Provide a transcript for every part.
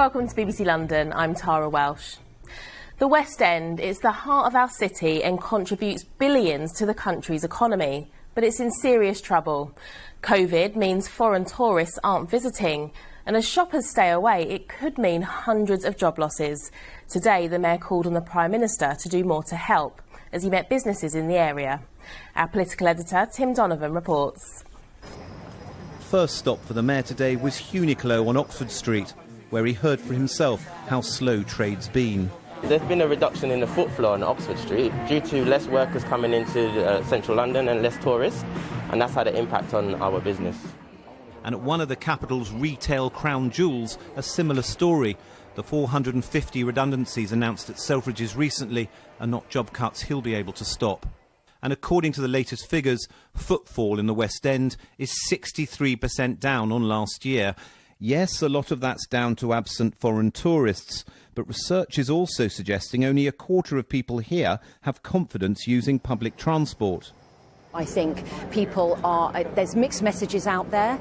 Welcome to BBC London, I'm Tara Welsh. The West End is the heart of our city and contributes billions to the country's economy, but it's in serious trouble. COVID means foreign tourists aren't visiting, and as shoppers stay away, it could mean hundreds of job losses. Today, the Mayor called on the Prime Minister to do more to help, as he met businesses in the area. Our political editor, Tim Donovan, reports. First stop for the Mayor today was Uniqlo on Oxford Street, where he heard for himself how slow trade's been. There's been a reduction in the footfall on Oxford Street due to less workers coming into central London and less tourists, and that's had an impact on our business. And at one of the capital's retail crown jewels, a similar story. The 450 redundancies announced at Selfridges recently are not job cuts he'll be able to stop. And according to the latest figures, footfall in the West End is 63% down on last year. Yes, a lot of that's down to absent foreign tourists, but research is also suggesting only a quarter of people here have confidence using public transport. I think there's mixed messages out there,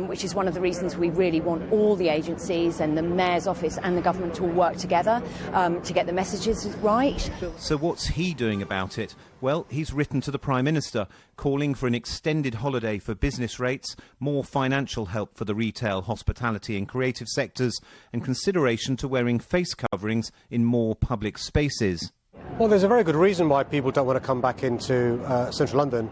which is one of the reasons we really want all the agencies and the Mayor's office and the government to all work together to get the messages right. So what's he doing about it? Well, he's written to the Prime Minister, calling for an extended holiday for business rates, more financial help for the retail, hospitality and creative sectors, and consideration to wearing face coverings in more public spaces. Well, there's a very good reason why people don't want to come back into central London,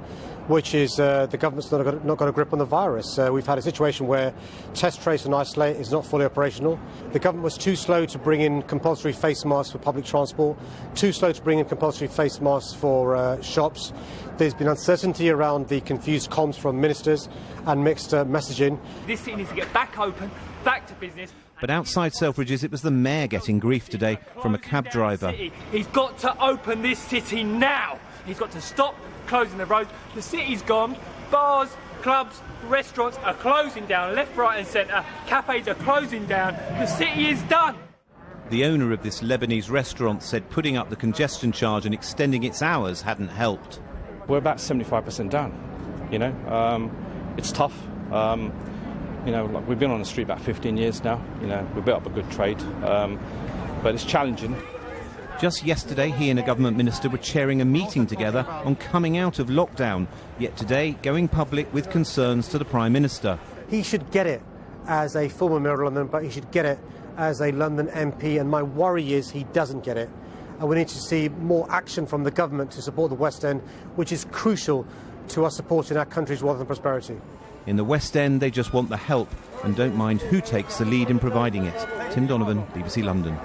which is the government's not got a grip on the virus. We've had a situation where test, trace and isolate is not fully operational. The government was too slow to bring in compulsory face masks for public transport, too slow to bring in compulsory face masks for shops. There's been uncertainty around the confused comms from ministers and mixed messaging. This city needs to get back open, back to business. But outside Selfridges, it was the Mayor getting grief today from a cab driver. He's got to open this city now. He's got to stop closing the roads. The city's gone. Bars, clubs, restaurants are closing down left, right and centre. Cafes are closing down. The city is done. The owner of this Lebanese restaurant said putting up the congestion charge and extending its hours hadn't helped. We're about 75% down, It's tough. We've been on the street about 15 years now. We've built up a good trade, but it's challenging. Just yesterday, he and a government minister were chairing a meeting together on coming out of lockdown, yet today going public with concerns to the Prime Minister. He should get it as a former Mayor of London, but he should get it as a London MP, and my worry is he doesn't get it. And we need to see more action from the government to support the West End, which is crucial to us supporting our country's wealth and prosperity. In the West End, they just want the help and don't mind who takes the lead in providing it. Tim Donovan, BBC London.